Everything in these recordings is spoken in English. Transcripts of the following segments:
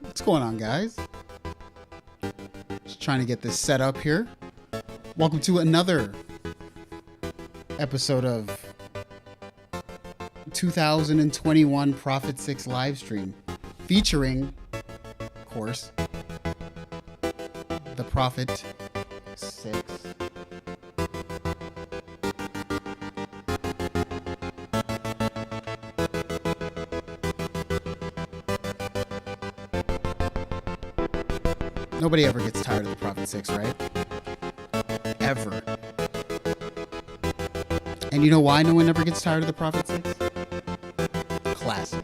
What's going on, guys? Just trying to get this set up here. Welcome to another episode of 2021 Prophet 6 Livestream, featuring, of course, the Prophet 6. Nobody ever gets tired of the Prophet 6, right? Ever. And you know why no one ever gets tired of the Prophet 6? Classic.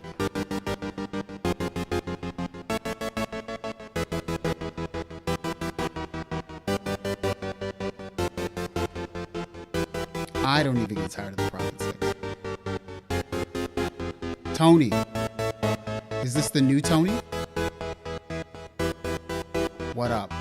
I don't even get tired of the Prophet 6. Tony. Is this the new Tony? What up?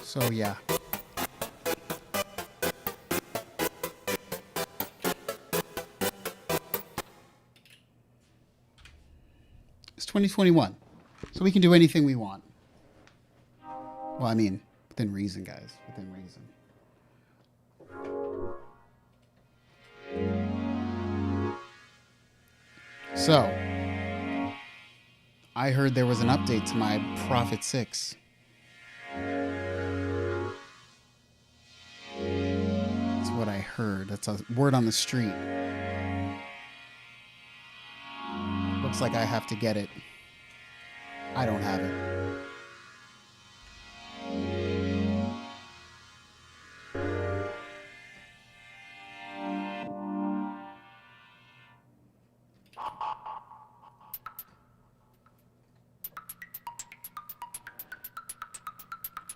So yeah. It's 2021. So we can do anything we want. Well, I mean, within reason, guys. Within reason. So, I heard there was an update to my Prophet 6. What I heard. That's a word on the street. Looks like I have to get it. I don't have it.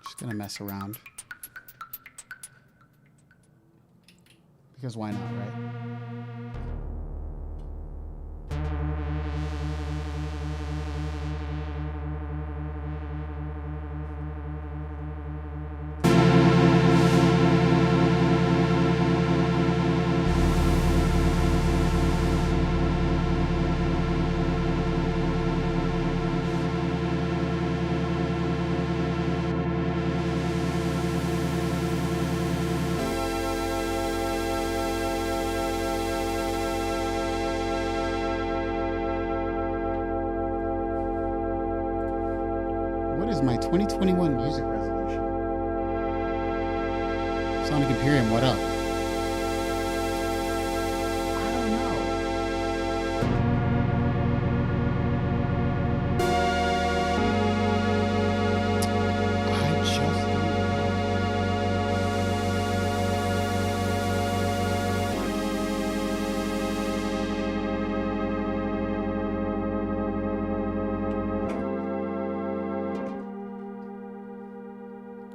Just gonna mess around. Because why not, right? My 2021 music resolution. Sonic Imperium, what up? I don't know.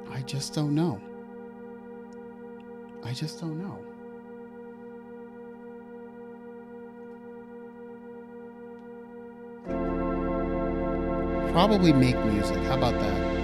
I just don't know. I just don't know. Probably make music. How about that?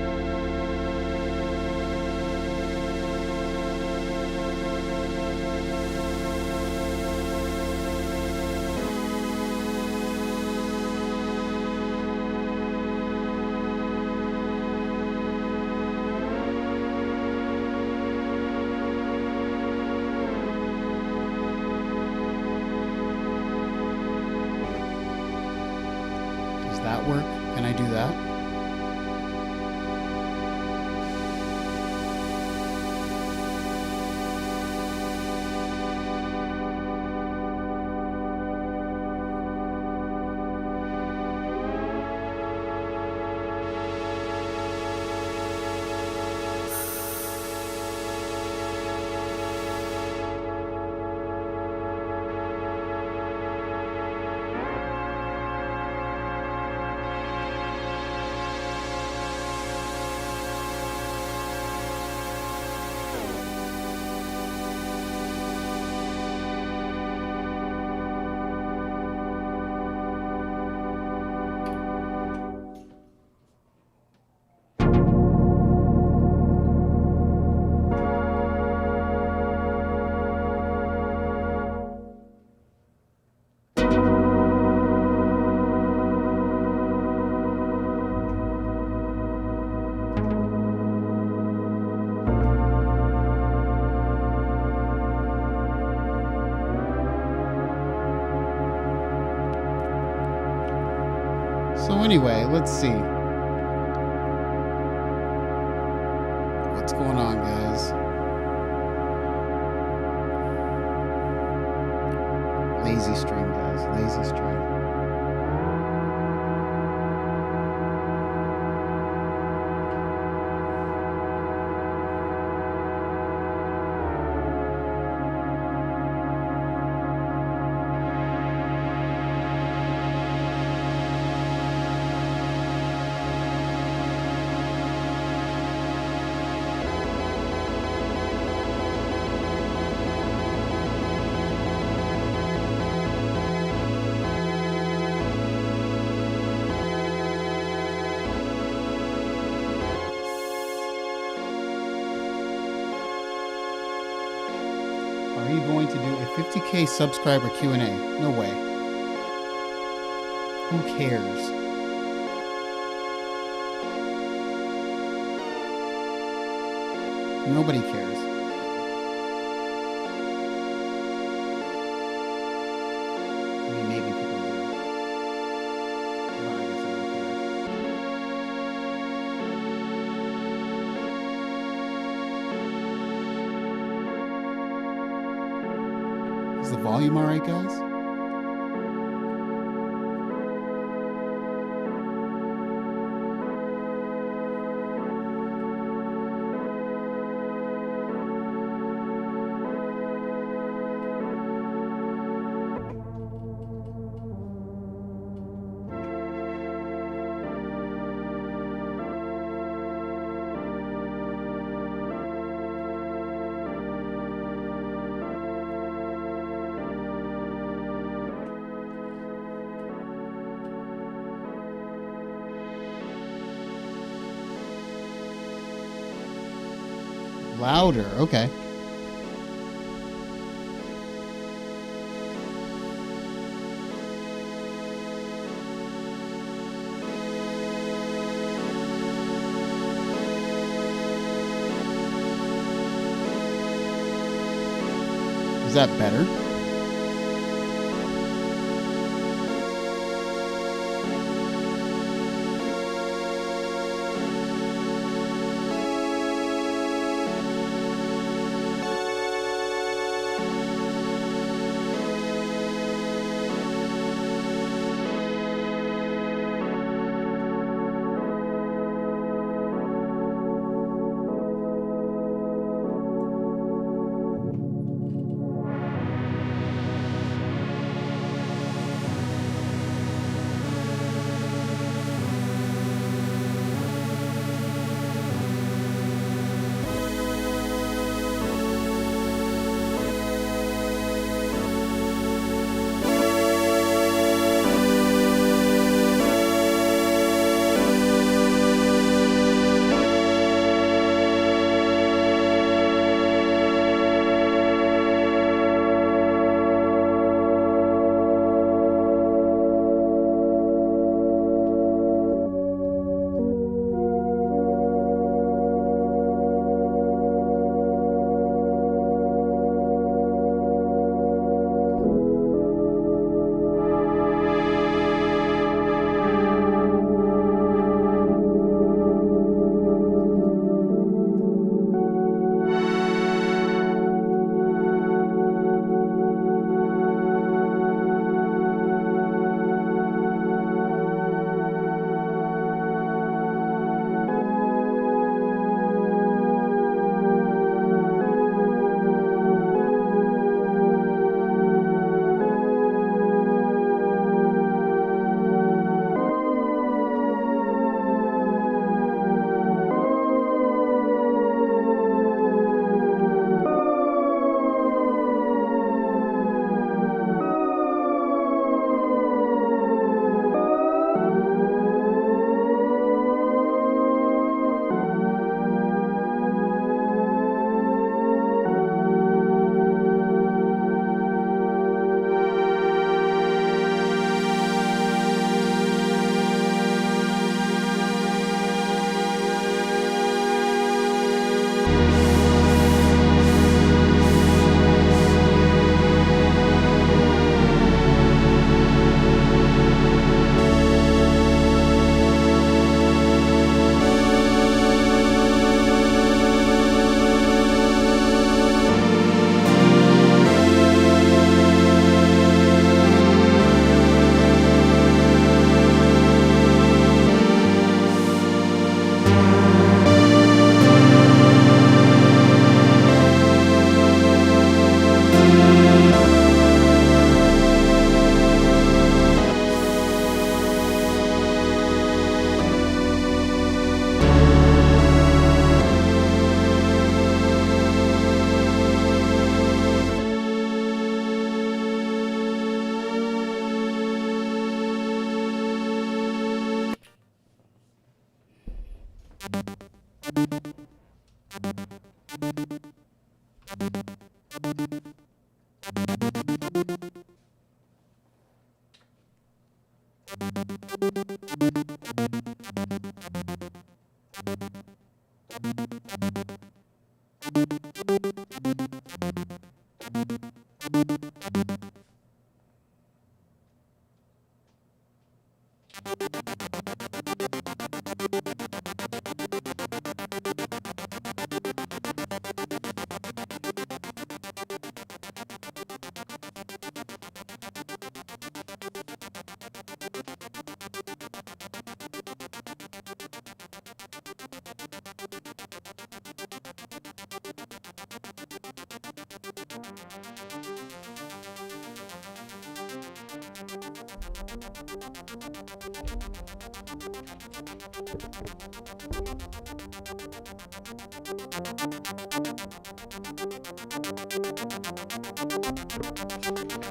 that work? Can I do that? So anyway, let's see. What's going on, guys? Lazy stream, guys. Lazy stream. Are you going to do a 50K subscriber Q&A? No way. Who cares? Nobody cares. I mean, maybe people do. Well, I guess I don't care. Is the volume all right, guys? Louder, okay. Is that better?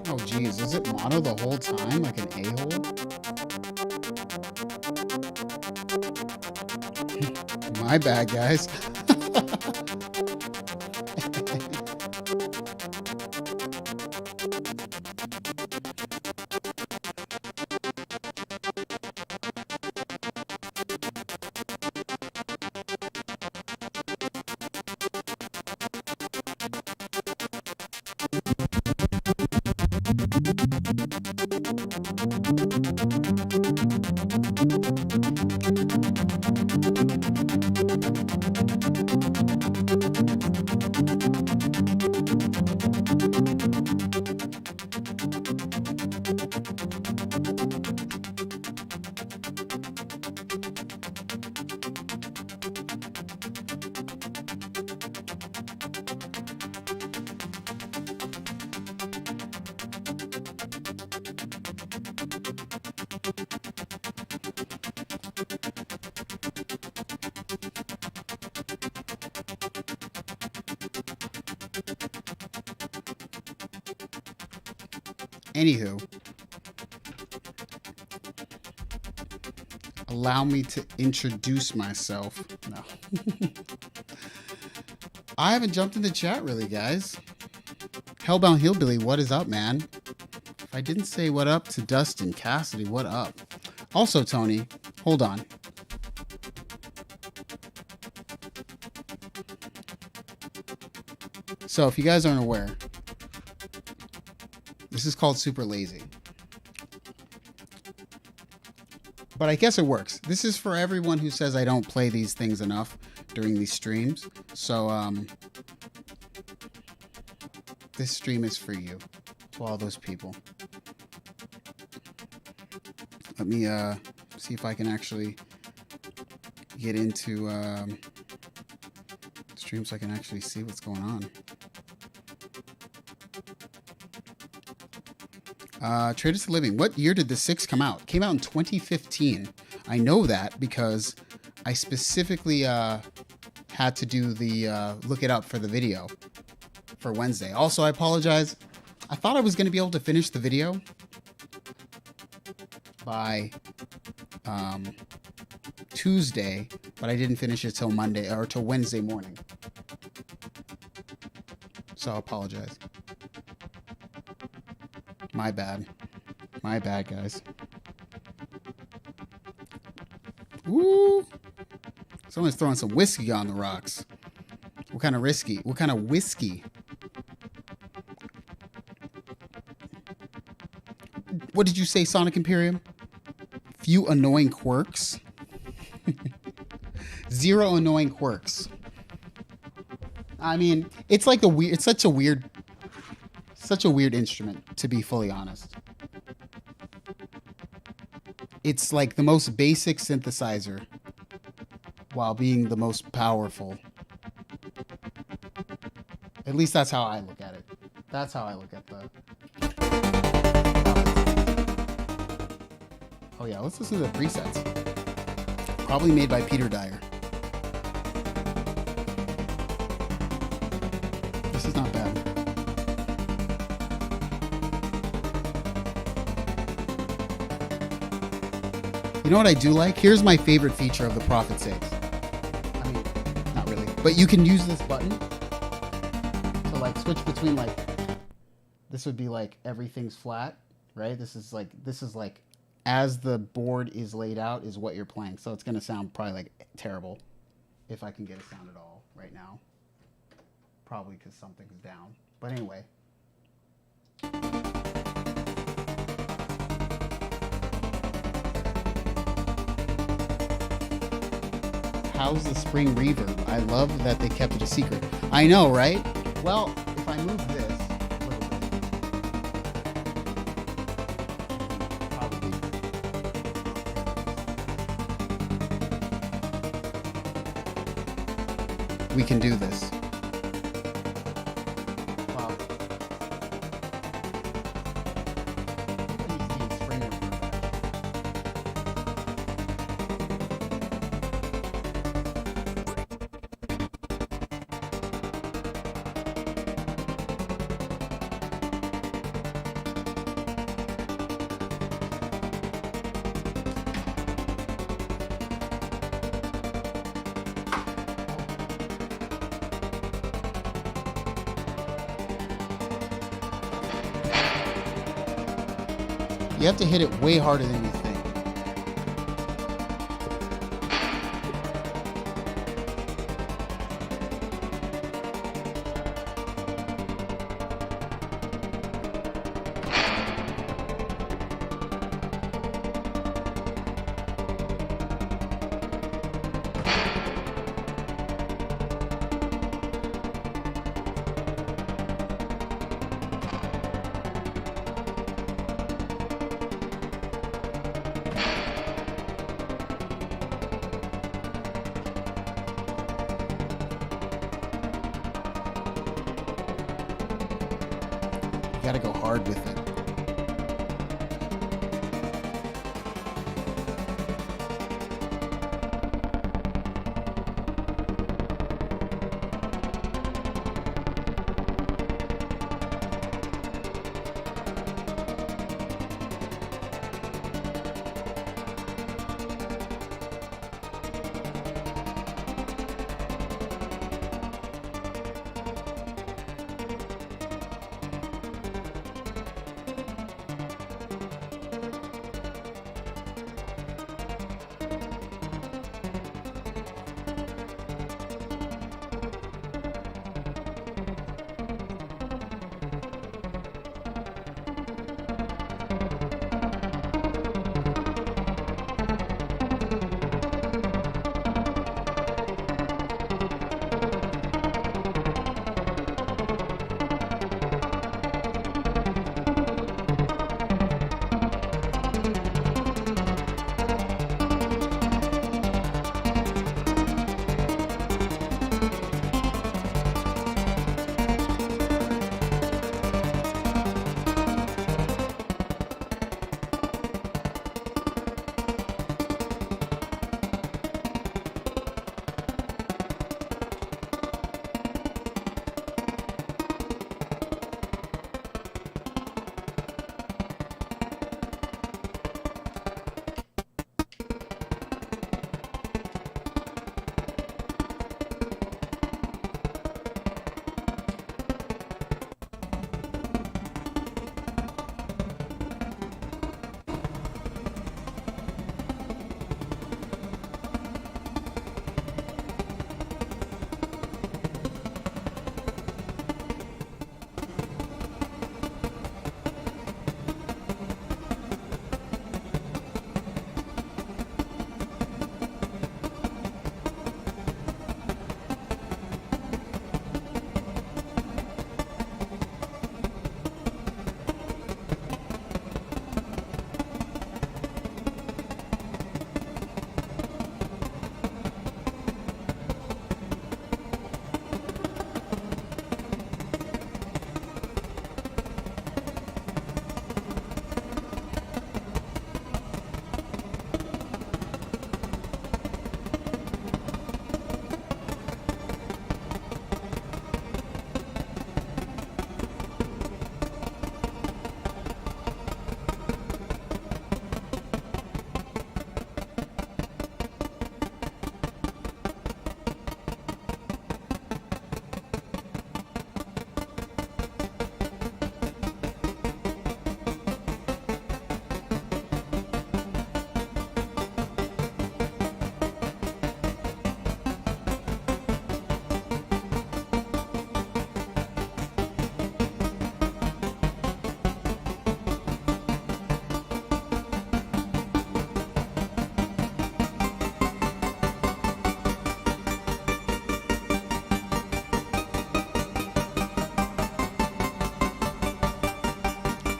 Oh, geez. Is it mono the whole time like an a-hole? My bad, guys. Anywho, allow me to introduce myself. No. I haven't jumped in the chat really, guys. Hellbound Hillbilly, what is up, man? If I didn't say what up to Dustin Cassidy, what up? Also, Tony, hold on. So, if you guys aren't aware, this is called Super Lazy. But I guess it works. This is for everyone who says I don't play these things enough during these streams. So, this stream is for you. To all those people. Let me see if I can actually get into stream so I can actually see what's going on. Traders to Living. What year did the 6 come out? It came out in 2015. I know that because I specifically had to do the look it up for the video for Wednesday. Also, I apologize. I thought I was going to be able to finish the video by Tuesday, but I didn't finish it till Monday or till Wednesday morning. So I apologize. My bad. My bad, guys. Woo! Someone's throwing some whiskey on the rocks. What kind of risky? What kind of whiskey? What did you say, Sonic Imperium? Few annoying quirks? 0 annoying quirks. I mean, it's like it's such a weird instrument, to be fully honest. It's like the most basic synthesizer while being the most powerful. At least that's how I look at it. That's how I look at the... Oh yeah, let's listen to the presets. Probably made by Peter Dyer. This is not bad. You know what I do like? Here's my favorite feature of the Prophet 6. I mean, But you can use this button to like switch between like, this would be like everything's flat, right? This is like as the board is laid out is what you're playing. So it's going to sound probably like terrible if I can get a sound at all right now. Probably because something's down. But anyway. How's the spring reverb? I love that they kept it a secret. I know, right? Well, if I move this a little bit, we can do this. Wow. You have to hit it way harder than you think. You gotta go hard with it.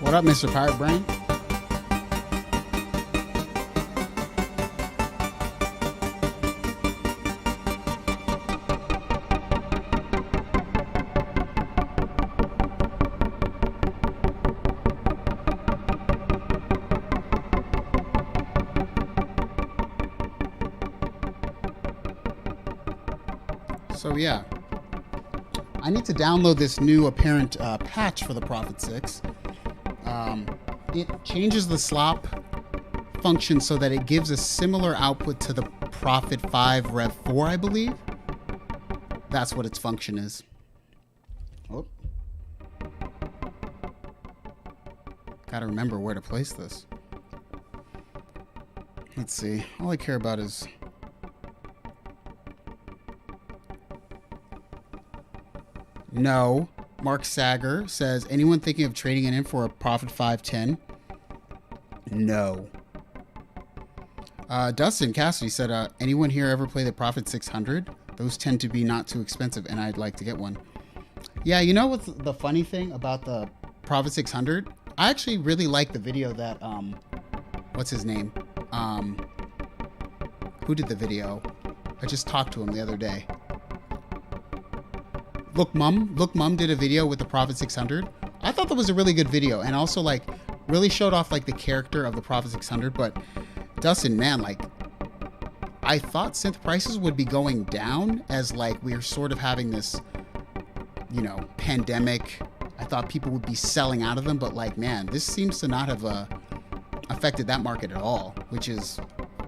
What up, Mr. Pirate Brain? So yeah, I need to download this new apparent patch for the Prophet 6. It changes the slop function so that it gives a similar output to the Prophet 5 Rev 4, I believe. That's what its function is. Oh. Gotta remember where to place this. Let's see. All I care about is... No. Mark Sager says, anyone thinking of trading it in for a Prophet 510? No. Dustin Cassidy said, anyone here ever play the Prophet 600? Those tend to be not too expensive, and I'd like to get one. Yeah, you know what's the funny thing about the Prophet 600? I actually really like the video that, what's his name? Who did the video? I just talked to him the other day. Look Mum did a video with the Prophet 600. I thought that was a really good video, and also like really showed off like the character of the Prophet 600. But Dustin, man, like I thought synth prices would be going down as like we're sort of having this, you know, pandemic. I thought people would be selling out of them, but like, man, this seems to not have affected that market at all, which is,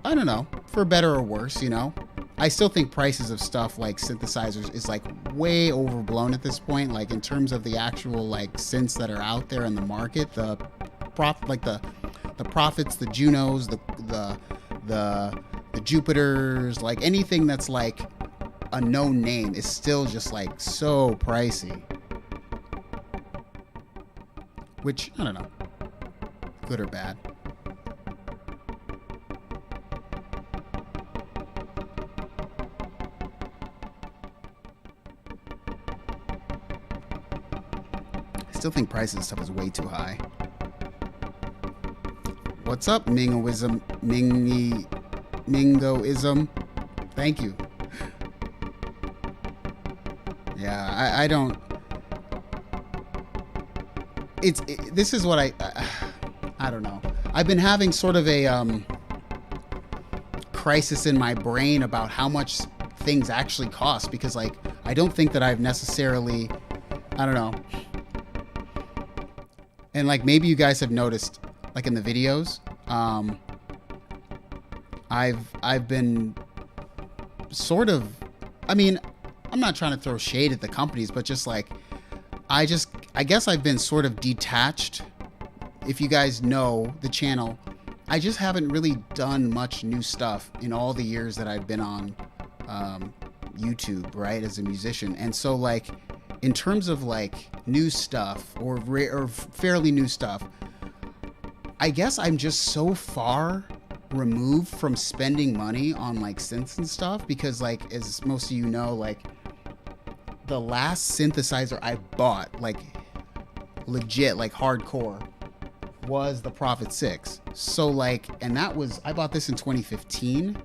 I don't know, for better or worse, you know. I still think prices of stuff like synthesizers is like way overblown at this point. Like in terms of the actual like synths that are out there in the market, the Prophets, the Junos, the Jupiters, like anything that's like a known name is still just like so pricey. Which, I don't know, good or bad. Still think prices and stuff is way too high. What's up, Mingoism? Mingoism? Thank you. Yeah, I don't... This is what I don't know. I've been having sort of a crisis in my brain about how much things actually cost, because like I don't think that I've necessarily, I don't know. And like maybe you guys have noticed, like in the videos, I've been sort of, I mean, I'm not trying to throw shade at the companies, but just like I guess I've been sort of detached. If you guys know the channel, I just haven't really done much new stuff in all the years that I've been on YouTube, right, as a musician. And so like in terms of like new stuff or fairly new stuff, I guess I'm just so far removed from spending money on like synths and stuff, because like as most of you know, like the last synthesizer I bought, like legit, like hardcore, was the Prophet 6. So like, and that was, I bought this in 2015,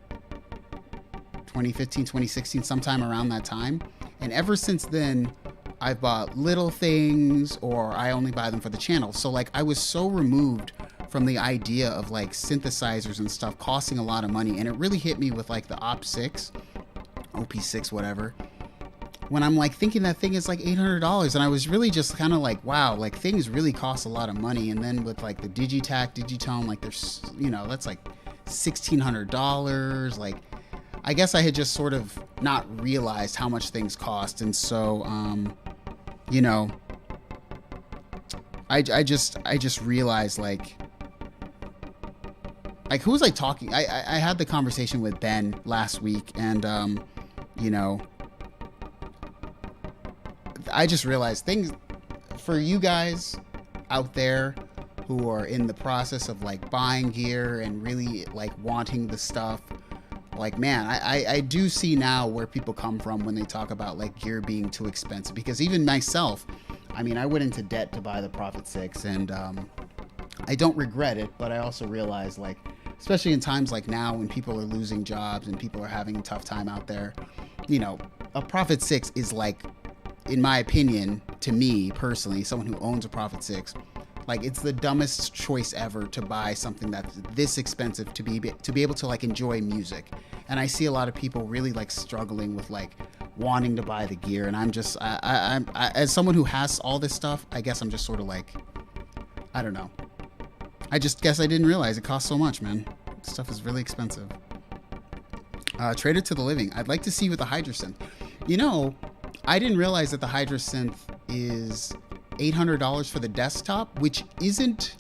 2016, sometime around that time. And ever since then, I've bought little things, or I only buy them for the channel. So like I was so removed from the idea of like synthesizers and stuff costing a lot of money. And it really hit me with like the OP6, OP6, whatever, when I'm like thinking that thing is like $800. And I was really just kind of like, wow, like things really cost a lot of money. And then with like the Digitac, Digitone, like there's, you know, that's like $1,600. Like, I guess I had just sort of not realized how much things cost. And so, you know, I just realized like who was I talking? I had the conversation with Ben last week, and you know, I just realized things for you guys out there who are in the process of like buying gear and really like wanting the stuff. Like, man, I do see now where people come from when they talk about like gear being too expensive, because even myself, I mean, I went into debt to buy the Prophet 6, and I don't regret it, but I also realize, like, especially in times like now when people are losing jobs and people are having a tough time out there, you know, a Prophet 6 is like, in my opinion, to me personally, someone who owns a Prophet 6, like, it's the dumbest choice ever to buy something that's this expensive to be able to like enjoy music. And I see a lot of people really like struggling with like wanting to buy the gear, and I'm just I as someone who has all this stuff, I guess I'm just sort of like, I don't know. I just guess I didn't realize it costs so much, man. This stuff is really expensive. Traded to the living. I'd like to see with the Hydra Synth. You know, I didn't realize that the Hydra Synth is $800 for the desktop, which isn't...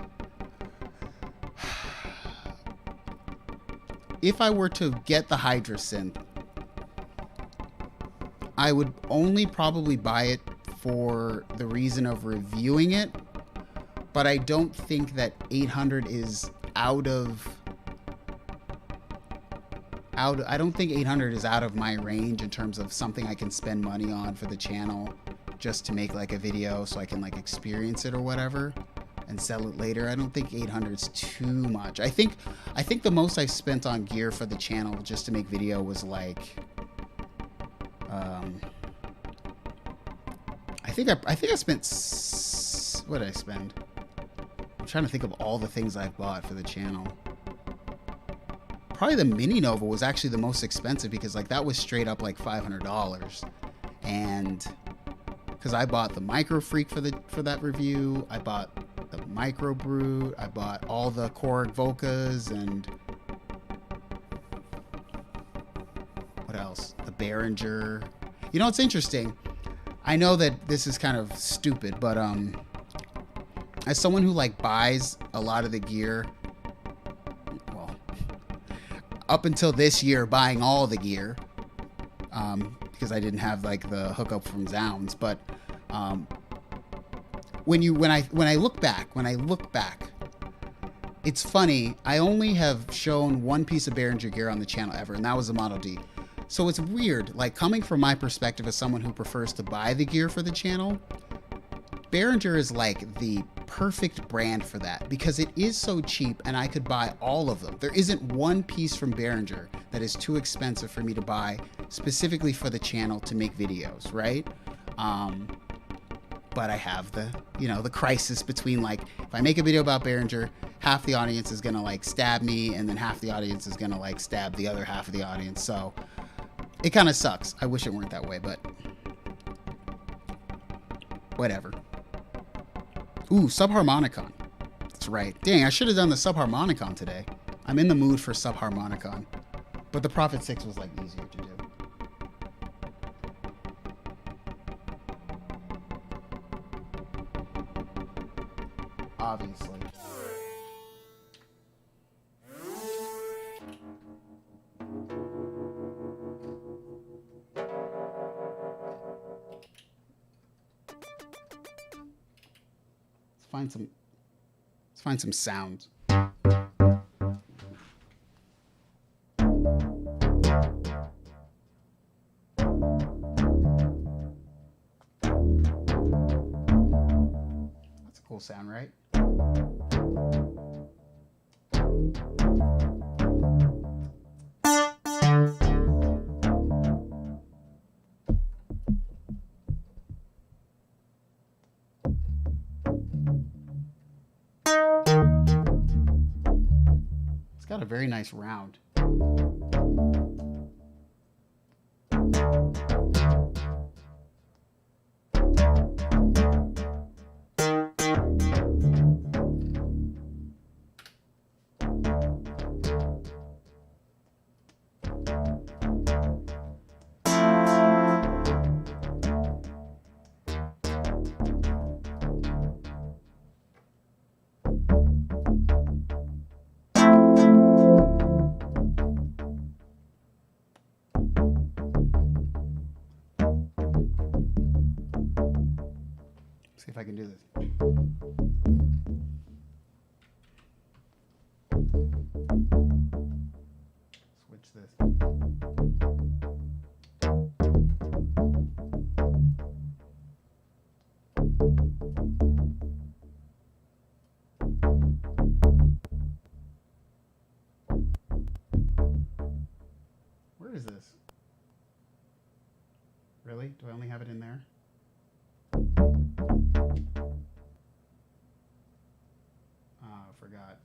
If I were to get the Hydra Synth, I would only probably buy it for the reason of reviewing it, but I don't think that 800 is I don't think 800 is out of my range in terms of something I can spend money on for the channel just to make like a video so I can like experience it or whatever and sell it later. I don't think 800 is too much. I think the most I've spent on gear for the channel just to make video was like I think I spent, what did I spend? I'm trying to think of all the things I've bought for the channel. Probably the Mini Nova was actually the most expensive because like that was straight up like $500. And because I bought the Micro Freak for that review, I bought the Micro Brute, I bought all the Korg Volcas, and what else? The Behringer. You know, it's interesting. I know that this is kind of stupid, but as someone who like buys a lot of the gear, well, up until this year, buying all the gear, because I didn't have like the hookup from Zounds, but when I look back, it's funny. I only have shown one piece of Behringer gear on the channel ever, and that was the Model D. So it's weird, like coming from my perspective as someone who prefers to buy the gear for the channel, Behringer is like the perfect brand for that because it is so cheap and I could buy all of them. There isn't one piece from Behringer that is too expensive for me to buy specifically for the channel to make videos, right? But I have the, you know, the crisis between like, if I make a video about Behringer, half the audience is gonna like stab me and then half the audience is gonna like stab the other half of the audience. So it kind of sucks. I wish it weren't that way, but whatever. Ooh, Subharmonicon. That's right. Dang, I should have done the Subharmonicon today. I'm in the mood for Subharmonicon. But the Prophet 6 was like easier to do. Obviously. Let's find some sounds. That's a cool sound, right? Got a very nice round. See if I can do this. Switch this. forgot.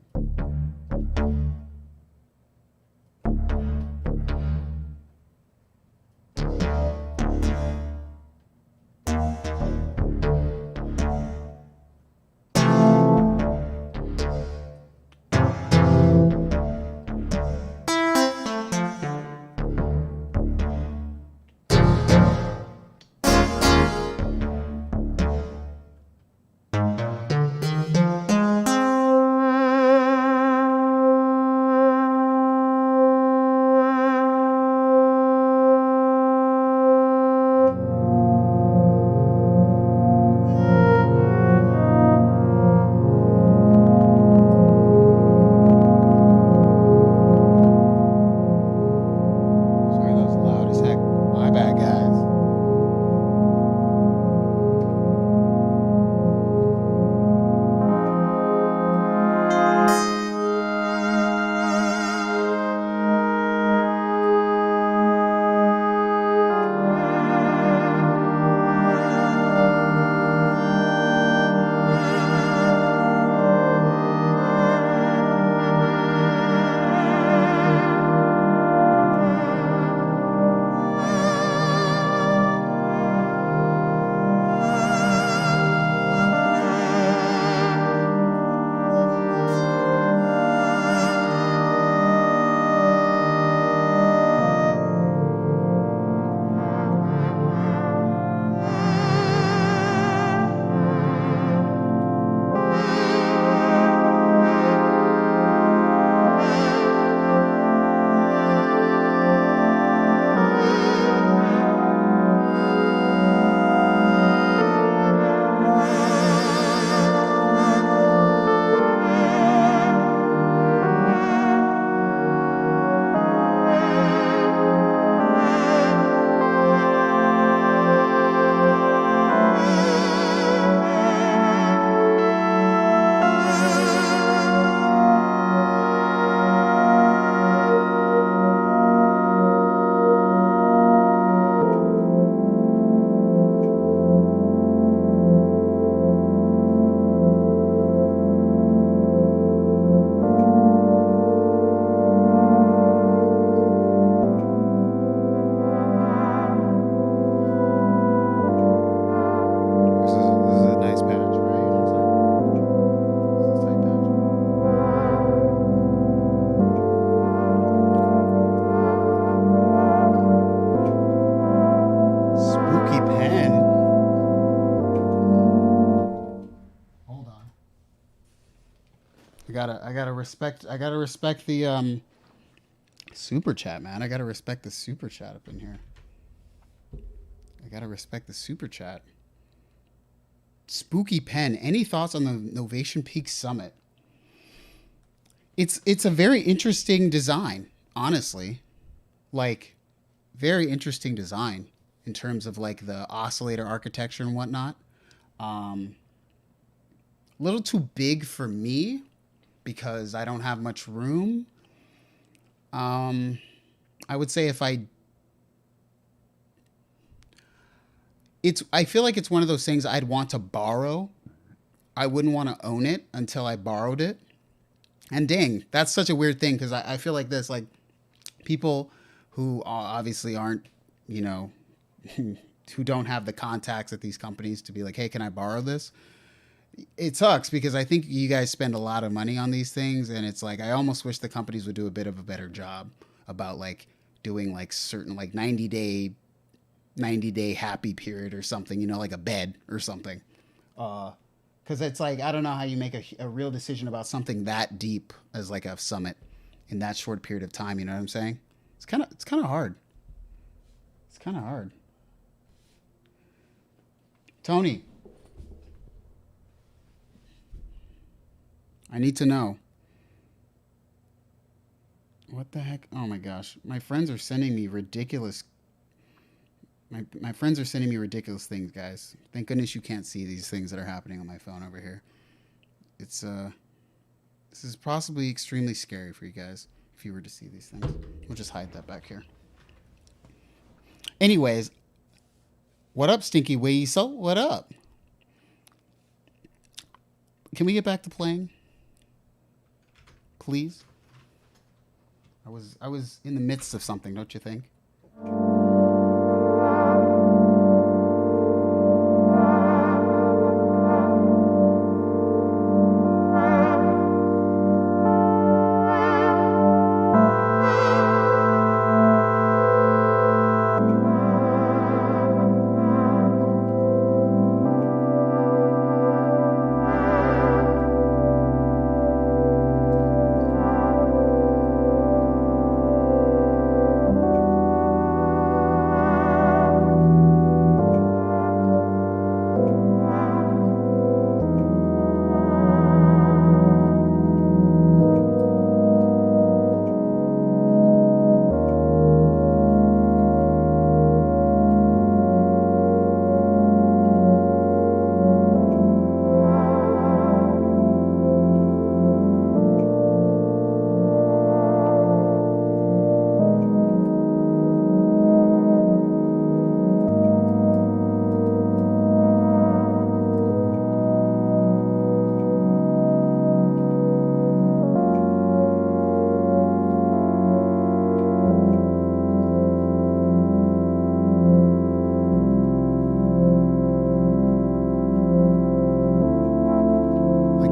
I gotta respect the super chat, man. I gotta respect the super chat up in here. I gotta respect the super chat. Spooky Pen. Any thoughts on the Novation Peak Summit? It's a very interesting design, honestly. Like, very interesting design in terms of like the oscillator architecture and whatnot. A little too big for me because I don't have much room. I would say I feel like it's one of those things I'd want to borrow. I wouldn't want to own it until I borrowed it. And dang, that's such a weird thing because I feel like this, like people who obviously aren't, you know, who don't have the contacts at these companies to be like, hey, can I borrow this? It sucks because I think you guys spend a lot of money on these things, and it's like I almost wish the companies would do a bit of a better job about like doing like certain like 90-day happy period or something, you know, like a bed or something. Because it's like I don't know how you make a real decision about something that deep as like a summit in that short period of time. You know what I'm saying? It's kind of hard. It's kind of hard. Tony, I need to know. What the heck? Oh my gosh. My friends are sending me ridiculous. My friends are sending me ridiculous things, guys. Thank goodness you can't see these things that are happening on my phone over here. It's this is possibly extremely scary for you guys if you were to see these things. We'll just hide that back here. Anyways, what up, Stinky Weasel? What up? Can we get back to playing? please? I was in the midst of something, don't you think?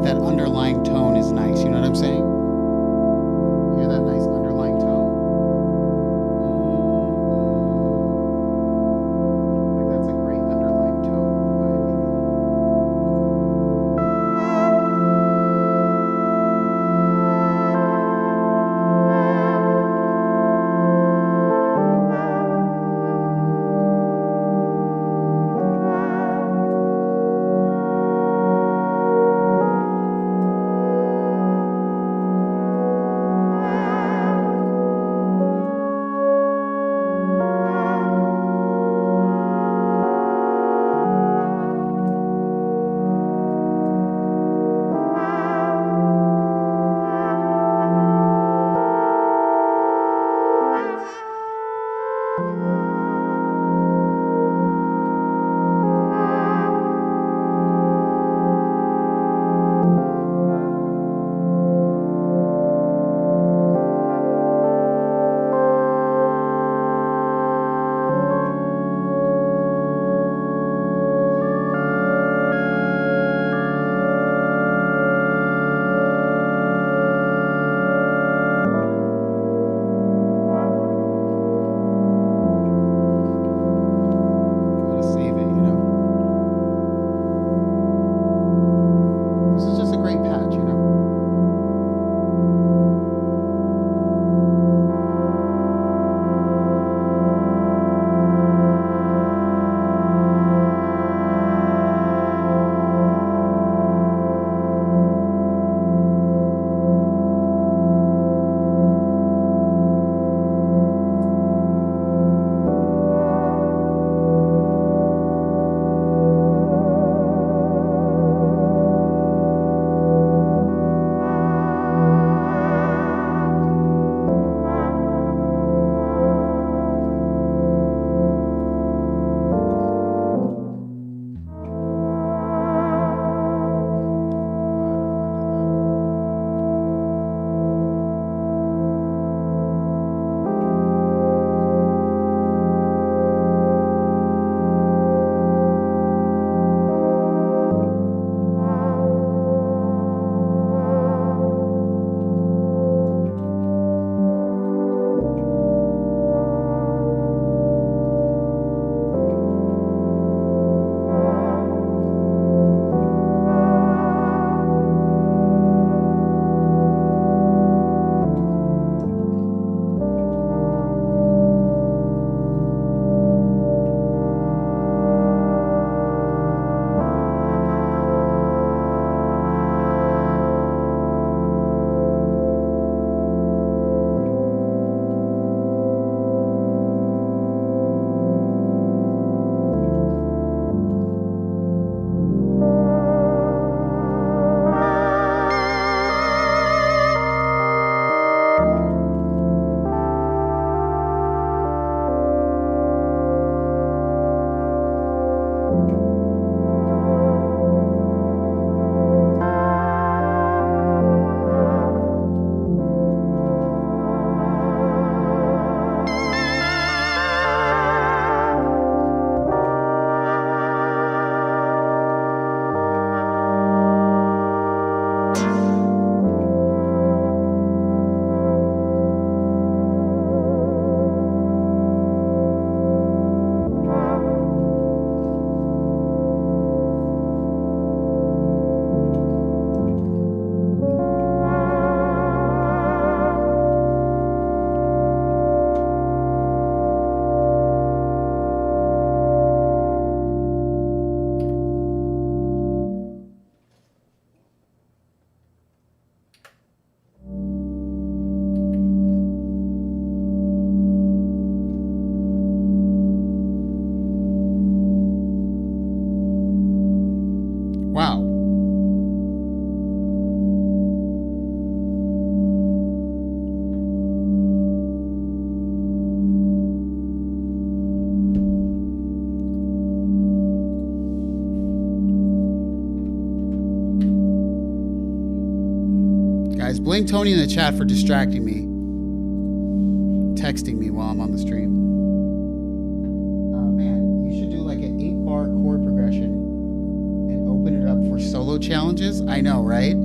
That underlying tone is nice, you know what I'm saying? Hear that nice underlying tone? Like that's a great underlying tone, in my Guys, blink Tony in the chat for distracting me. Texting me while I'm on the stream. Man, you should do like an 8-bar chord progression and open it up for solo challenges. I know, right?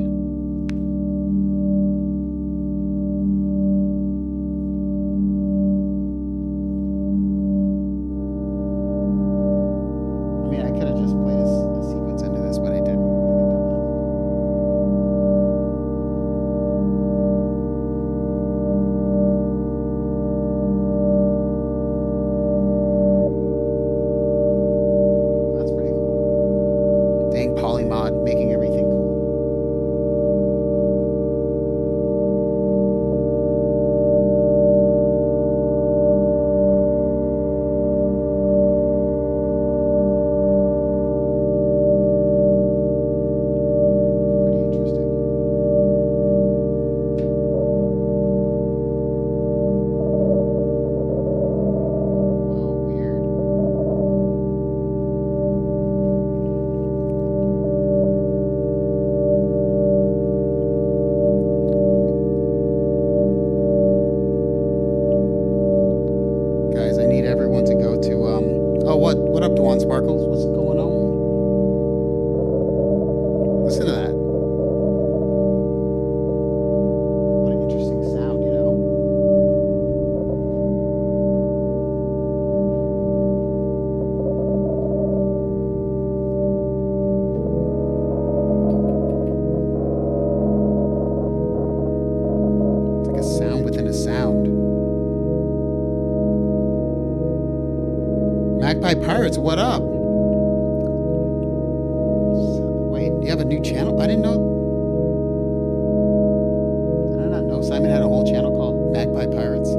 Pirates, what up? Wait, you have a new channel? I didn't know. Did I not know Simon had a whole channel called Magpie Pirates?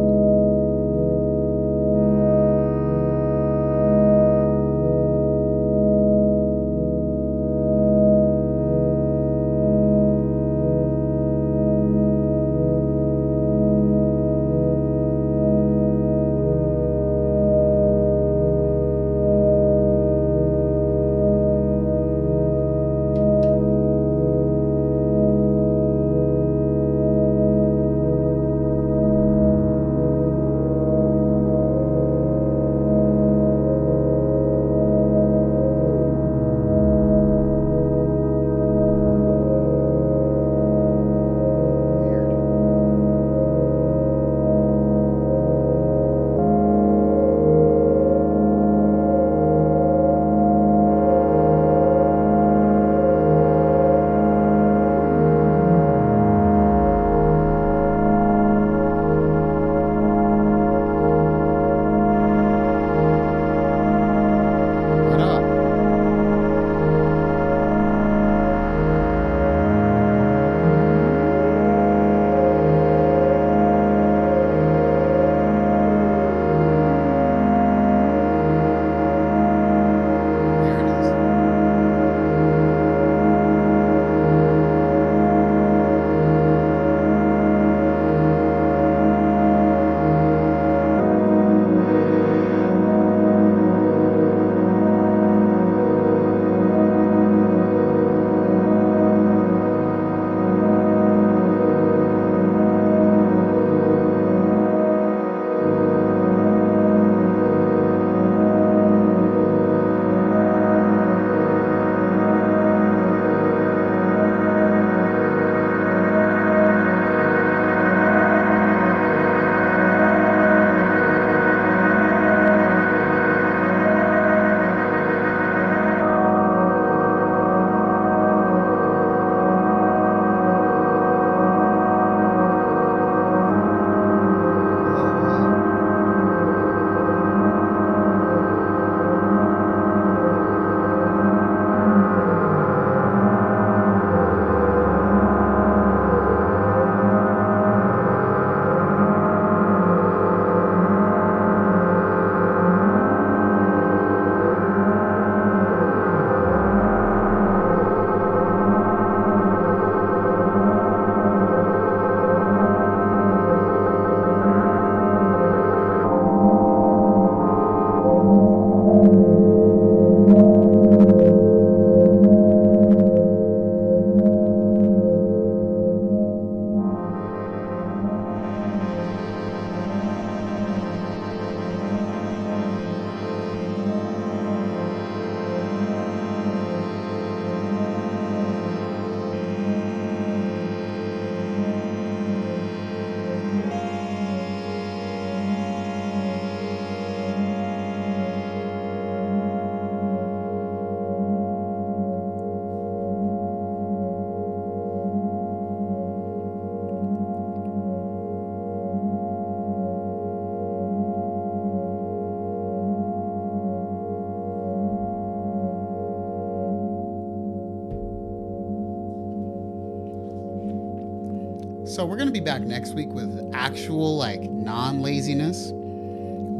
So we're going to be back next week with actual, like, non-laziness.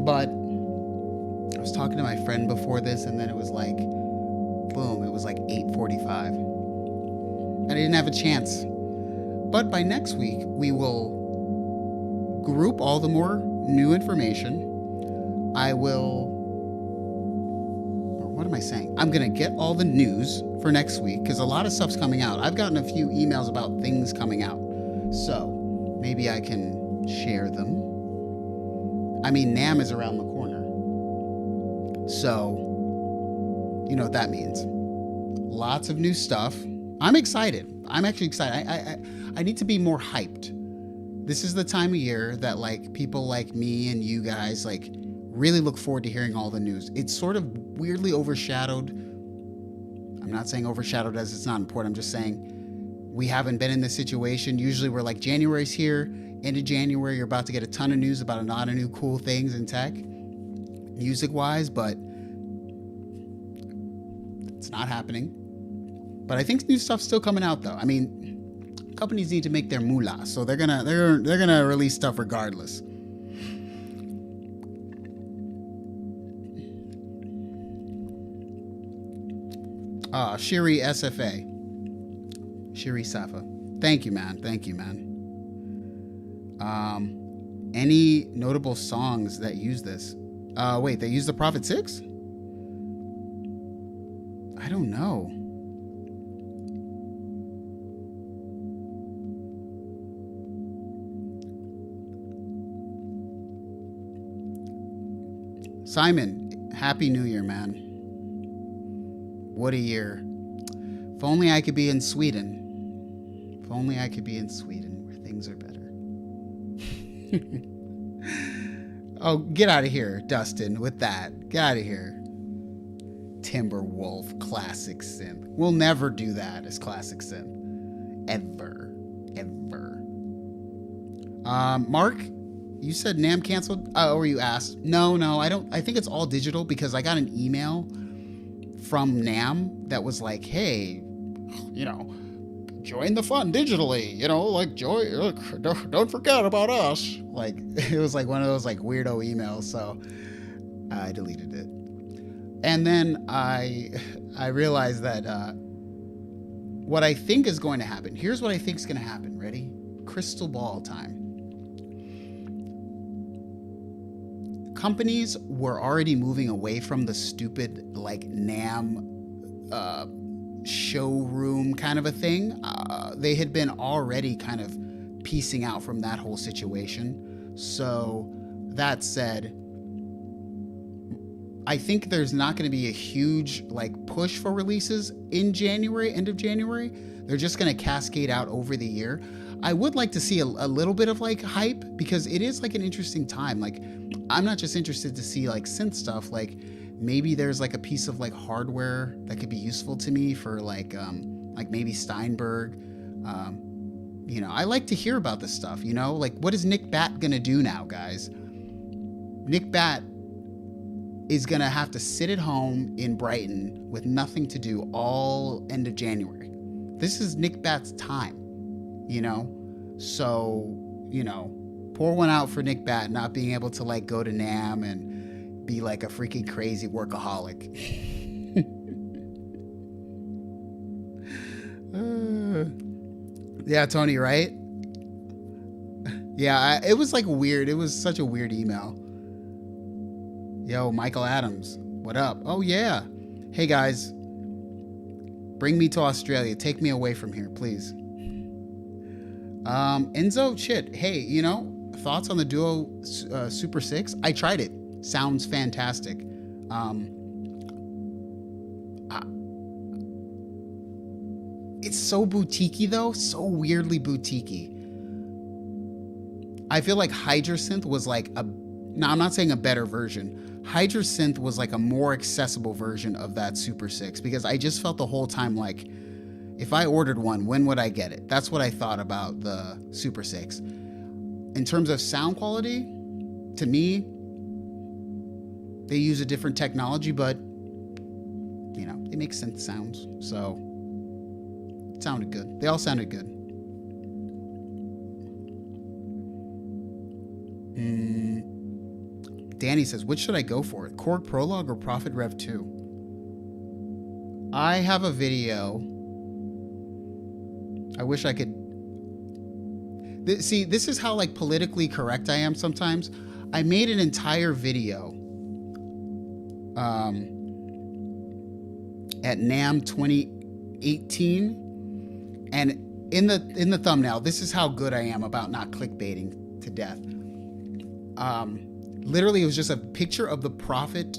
But I was talking to my friend before this, and then it was like, boom, it was like 8:45. I didn't have a chance. But by next week, we will group all the more new information. I will... What am I saying? I'm going to get all the news for next week because a lot of stuff's coming out. I've gotten a few emails about things coming out. So maybe I can share them. I mean, NAMM is around the corner. So, you know what that means. Lots of new stuff. I'm excited. I'm actually excited. I need to be more hyped. This is the time of year that, like, people like me and you guys, like, really look forward to hearing all the news. It's sort of weirdly overshadowed. I'm not saying overshadowed as it's not important. I'm just saying we haven't been in this situation. Usually we're like, January's here. End of January, you're about to get a ton of news about a lot of new cool things in tech, music-wise, but it's not happening. But I think new stuff's still coming out, though. I mean, companies need to make their moolah, so they're gonna release stuff regardless. Shiri SFA. Shiri Safa. Thank you, man. Thank you, man. Any notable songs that use this? Wait, they use the Prophet 6? I don't know. Simon, Happy New Year, man. What a year. If only I could be in Sweden. If only I could be in Sweden where things are better. Oh, get out of here, Dustin, with that. Get out of here. Timberwolf, classic synth. We'll never do that as classic synth. Ever. Ever. Mark, you said NAMM canceled? Or you asked? No, I don't. I think it's all digital because I got an email from NAMM that was like, hey, you know, join the fun digitally, you know, like don't forget about us. Like, it was like one of those like weirdo emails, so I deleted it. And then I realized that what I think is going to happen. Here's what I think is going to happen. Ready? Crystal ball time. Companies were already moving away from the stupid like NAMM showroom kind of a thing. They had been already kind of piecing out from that whole situation. So that said, I think there's not going to be a huge like push for releases in January, end of January. They're just going to cascade out over the year. I would like to see a little bit of like hype because it is like an interesting time. Like, I'm not just interested to see like synth stuff. Like, maybe there's like a piece of like hardware that could be useful to me for like maybe Steinberg. You know, I like to hear about this stuff, you know, like what is Nick Bat gonna do now, guys? Nick Bat is gonna have to sit at home in Brighton with nothing to do all end of January. This is Nick Bat's time, you know? So, you know, pour one out for Nick Bat not being able to like go to NAMM and be like a freaking crazy workaholic. Yeah, Tony, right? Yeah, it was like weird. It was such a weird email. Yo, Michael Adams, what up? Oh, yeah. Hey, guys. Bring me to Australia. Take me away from here, please. Enzo, shit. Hey, you know, thoughts on the Duo Super 6? I tried it. Sounds fantastic. It's so boutiquey, though. So weirdly boutiquey. I feel like Hydrasynth was like a... No, I'm not saying a better version. Hydrasynth was like a more accessible version of that Super 6 because I just felt the whole time like, if I ordered one, when would I get it? That's what I thought about the Super 6. In terms of sound quality, to me, they use a different technology, but, you know, they make synth sounds. So, it sounded good. They all sounded good. Danny says, which should I go for? Korg Prologue or Prophet Rev 2? I have a video. I wish I could. See, this is how like politically correct I am sometimes. I made an entire video at NAMM 2018, and in the thumbnail, this is how good I am about not clickbaiting to death. Literally, it was just a picture of the prophet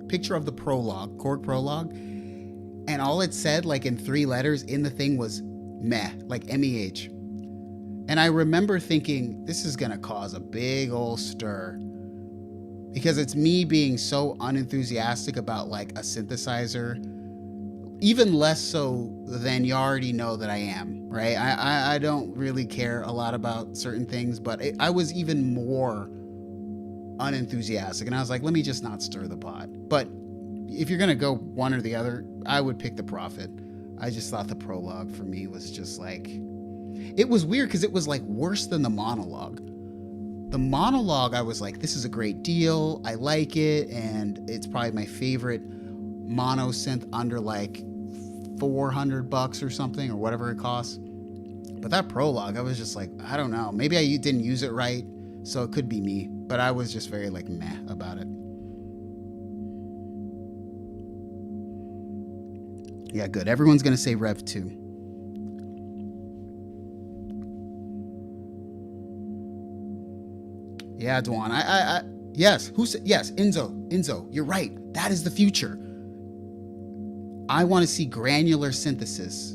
picture of the prologue, Korg Prologue, and all it said, like in 3 letters in the thing, was meh, like MEH. And I remember thinking, this is gonna cause a big old stir, because it's me being so unenthusiastic about like a synthesizer, even less so than you already know that I am, right? I don't really care a lot about certain things, but I was even more unenthusiastic, and I was like, let me just not stir the pot. But if you're gonna go one or the other, I would pick the Prophet. I just thought the prologue for me was just like, it was weird because it was like worse than the monologue. The monologue, I was like, this is a great deal, I like it, and it's probably my favorite mono synth under like $400 or something, or whatever it costs. But that prologue, I was just like, I don't know, maybe I didn't use it right, so it could be me, but I was just very like meh about it. Yeah, good. Everyone's gonna say Rev 2. Yeah, Dwan. Yes. Who said? Yes, Enzo. You're right. That is the future. I want to see granular synthesis.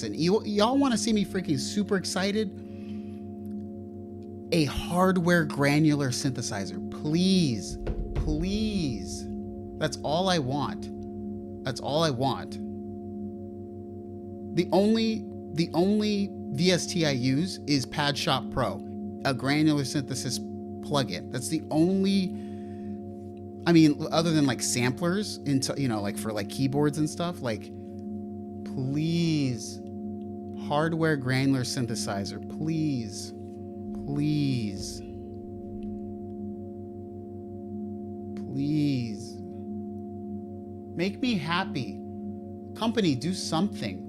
And y'all want to see me freaking super excited? A hardware granular synthesizer, please. That's all I want. The only VST I use is Pad Shop Pro, a granular synthesis plugin. That's the only, I mean, other than like samplers into, like for like keyboards and stuff, like, please, hardware granular synthesizer, please. Make me happy. Company, do something.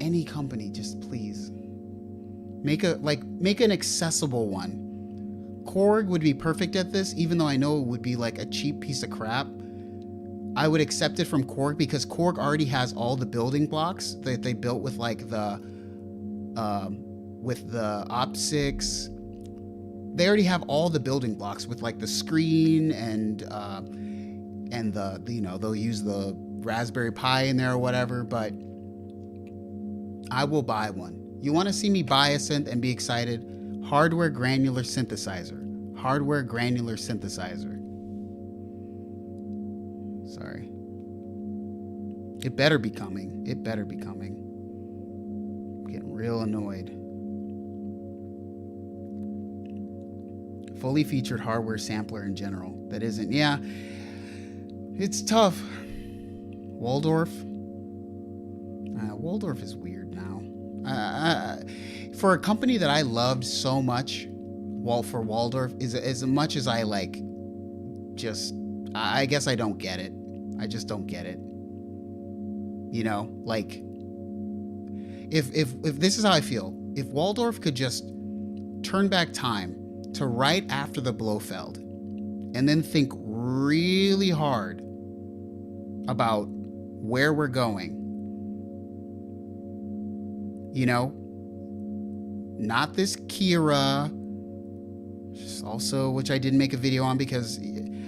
Any company, just please. Make an accessible one. Korg would be perfect at this, even though I know it would be like a cheap piece of crap. I would accept it from Korg because Korg already has all the building blocks that they built with like the Op6. They already have all the building blocks with like the screen and the they'll use the Raspberry Pi in there or whatever, but I will buy one. You want to see me buy a synth and be excited? Hardware granular synthesizer. Sorry. It better be coming. I'm getting real annoyed. Fully featured hardware sampler in general. That isn't. Yeah. It's tough. Waldorf. Waldorf is weird now. For a company that I loved so much, for Waldorf, is as much as I like, I guess I don't get it. I just don't get it. Like, if this is how I feel, if Waldorf could just turn back time to right after the Blofeld, and then think really hard about where we're going, not this Kira, also, which I didn't make a video on because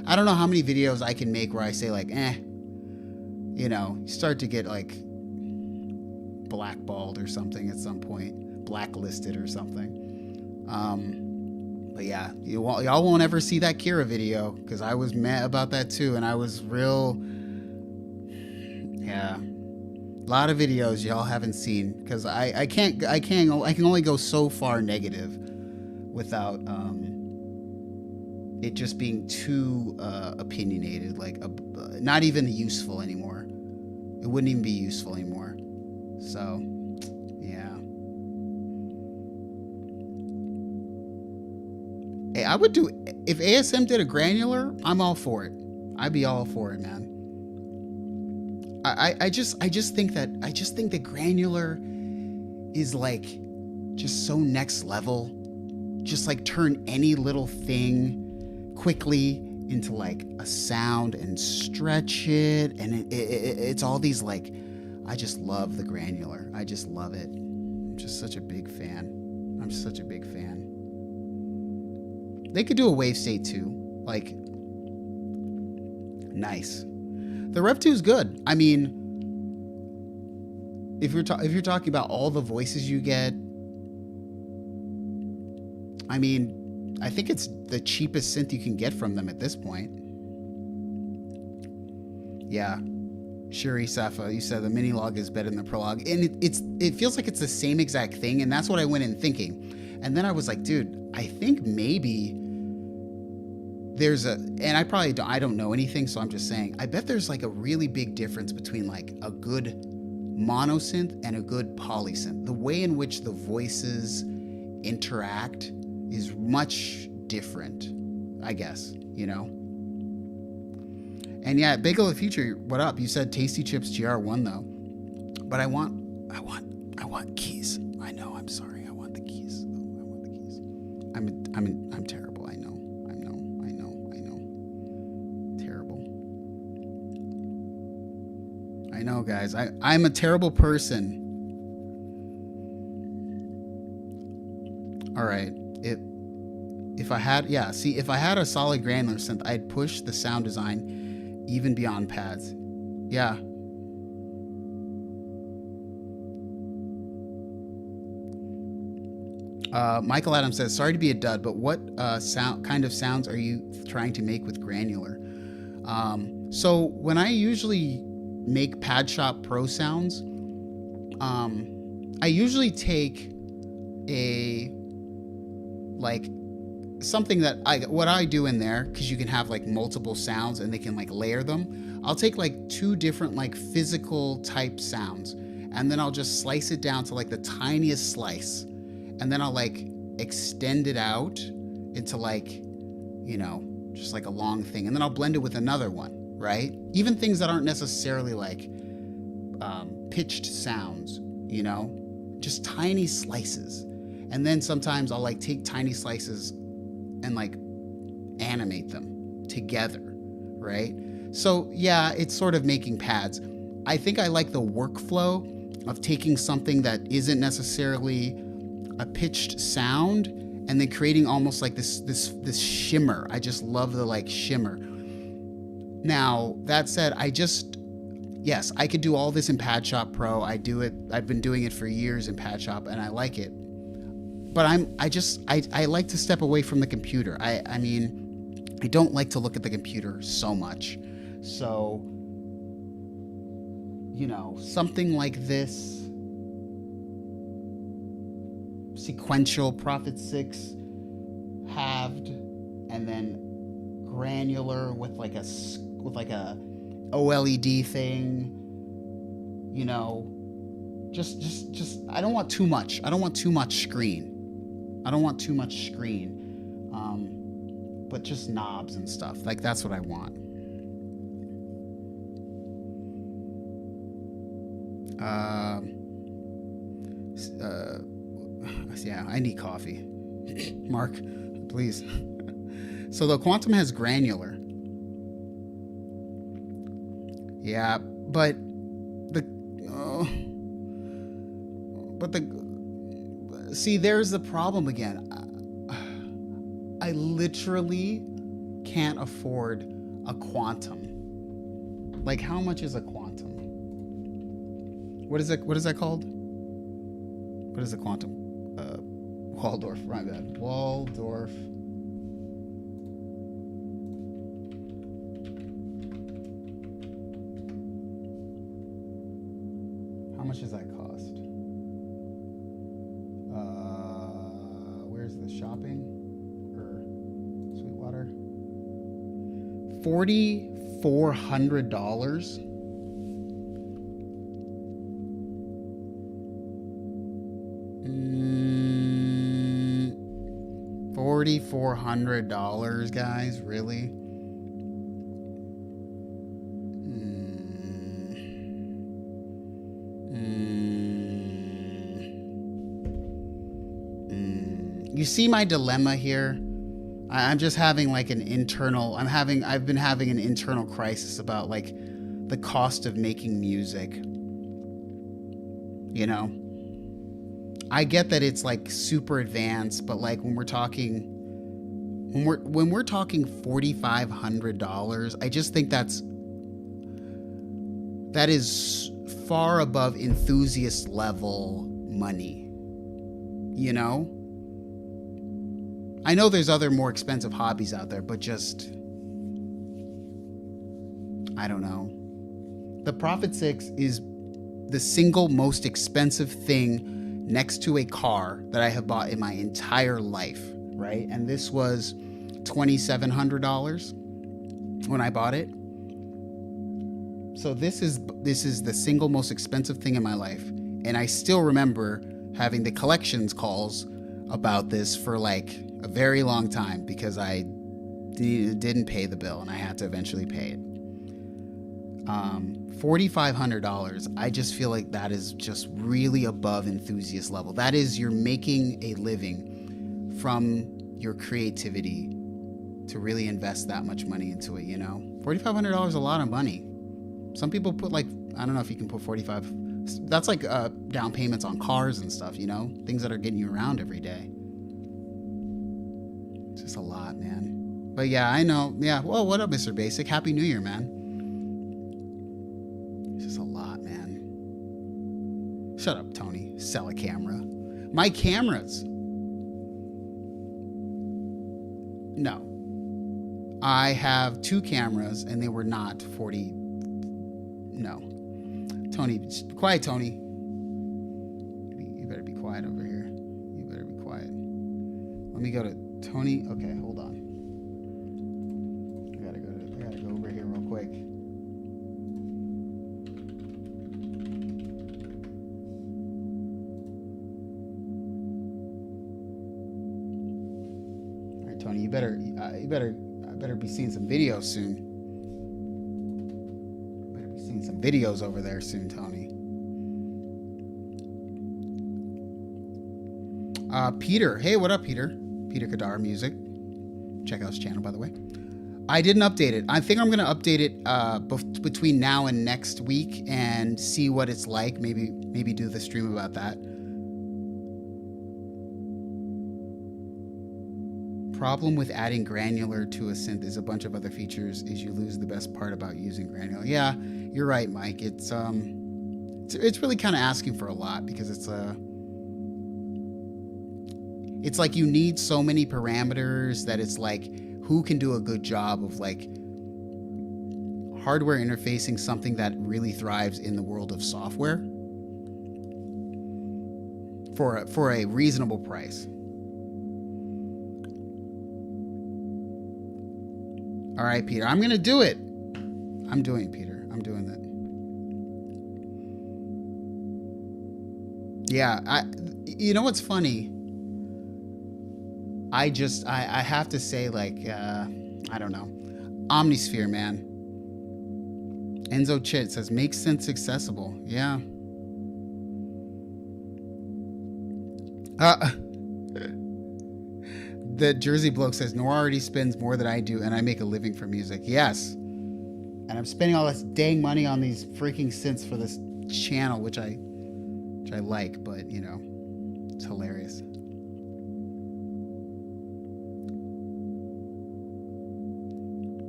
I don't know how many videos I can make where I say like, you start to get like blackballed or something at some point, blacklisted or something. But yeah, y'all won't ever see that Kira video because I was mad about that too, and I was real. Yeah, a lot of videos y'all haven't seen because I can only go so far negative without it just being too opinionated, like not even useful anymore. It wouldn't even be useful anymore. So, yeah. Hey, I would do, if ASM did a granular, I'm all for it. I'd be all for it, man. I just think that granular is like just so next level. Just like turn any little thing quickly into like a sound and stretch it, and it's all these like, I just love the granular. I just love it. I'm just such a big fan. I'm such a big fan. They could do a wave state too. Like, nice. The Rev 2 is good. I mean, if you're talking about all the voices you get, I mean, I think it's the cheapest synth you can get from them at this point. Yeah. Shuri Safa, you said the mini log is better than the prologue. And it feels like it's the same exact thing, and that's what I went in thinking. And then I was like, dude, I think maybe there's and I don't know anything, so I'm just saying, I bet there's like a really big difference between like a good mono synth and a good poly synth. The way in which the voices interact is much different, I guess, you know? And yeah, Bagel of the Future, what up? You said Tasty Chips GR1 though. But I want keys. I know, I'm sorry. I want the keys. I want the keys. I'm terrible. I know. Terrible. I know, guys. I'm a terrible person. All right. If I had a solid granular synth, I'd push the sound design even beyond pads. Yeah. Michael Adams says, sorry to be a dud, but what kind of sounds are you trying to make with granular? So when I usually make Pad Shop Pro sounds, I usually take something that what I do in there, because you can have like multiple sounds and they can like layer them. I'll take like two different like physical type sounds, and then I'll just slice it down to like the tiniest slice, and then I'll like extend it out into like, you know, just like a long thing, and then I'll blend it with another one, right? Even things that aren't necessarily like pitched sounds, you know, just tiny slices. And then sometimes I'll like take tiny slices and like animate them together, right? So yeah, it's sort of making pads. I think I like the workflow of taking something that isn't necessarily a pitched sound and then creating almost like this shimmer. I just love the like shimmer. Now, that said, yes, I could do all this in Pad Shop Pro. I do it. I've been doing it for years in Pad Shop, and I like it. But I like to step away from the computer. I mean, I don't like to look at the computer so much. So, you know, something like this, sequential Prophet 6 halved, and then granular with like a OLED thing, you know, just I don't want too much. I don't want too much screen. But just knobs and stuff. Like, that's what I want. Yeah, I need coffee. Mark, please. So the Quantum has granular. Yeah, but see, there's the problem again. I literally can't afford a Quantum. Like, how much is a Quantum? What is that called? What is a Quantum? Waldorf, my bad. Waldorf. How much does that cost? Where's the shopping? Or Sweetwater? $4,400. $4,400, guys. Really? You see my dilemma here? I'm just having like an internal, I've been having an internal crisis about like the cost of making music. You know? I get that it's like super advanced, but like when we're talking $4,500, I just think that is far above enthusiast level money. You know? I know there's other more expensive hobbies out there, but just, I don't know. The Prophet 6 is the single most expensive thing next to a car that I have bought in my entire life, right? And this was $2,700 when I bought it. So this is the single most expensive thing in my life. And I still remember having the collections calls about this for like a very long time because I didn't pay the bill and I had to eventually pay it. $4,500. I just feel like that is just really above enthusiast level. That is, you're making a living from your creativity to really invest that much money into it, you know? $4,500 is a lot of money. Some people put like, I don't know if you can put 45. That's like down payments on cars and stuff, you know? Things that are getting you around every day. It's just a lot, man. But yeah, I know. Yeah, well, what up, Mr. Basic? Happy New Year, man. It's just a lot, man. Shut up, Tony. Sell a camera. My cameras. No. I have 2 cameras and they were not 40. No. Tony, quiet, Tony. You better be quiet over here. You better be quiet. Let me go to Tony. Okay, hold on. I gotta go over here real quick. All right, Tony, you better be seeing some videos soon. Some videos over there soon, Tony. Peter. Hey, what up, Peter? Peter Kadar Music. Check out his channel, by the way. I didn't update it. I think I'm going to update it between now and next week and see what it's like. Maybe do the stream about that. Problem with adding granular to a synth is a bunch of other features is you lose the best part about using granular. Yeah, you're right, Mike. It's really kind of asking for a lot because it's like you need so many parameters that it's like who can do a good job of like hardware interfacing something that really thrives in the world of software for a reasonable price. All right, Peter, I'm going to do it. I'm doing it, Peter. I'm doing that. Yeah, you know what's funny? I have to say, like, I don't know. Omnisphere, man. Enzo Chit says, make synths accessible. Yeah. The Jersey bloke says, Nora already spends more than I do, and I make a living from music. Yes. And I'm spending all this dang money on these freaking synths for this channel, which I like, but, you know, it's hilarious.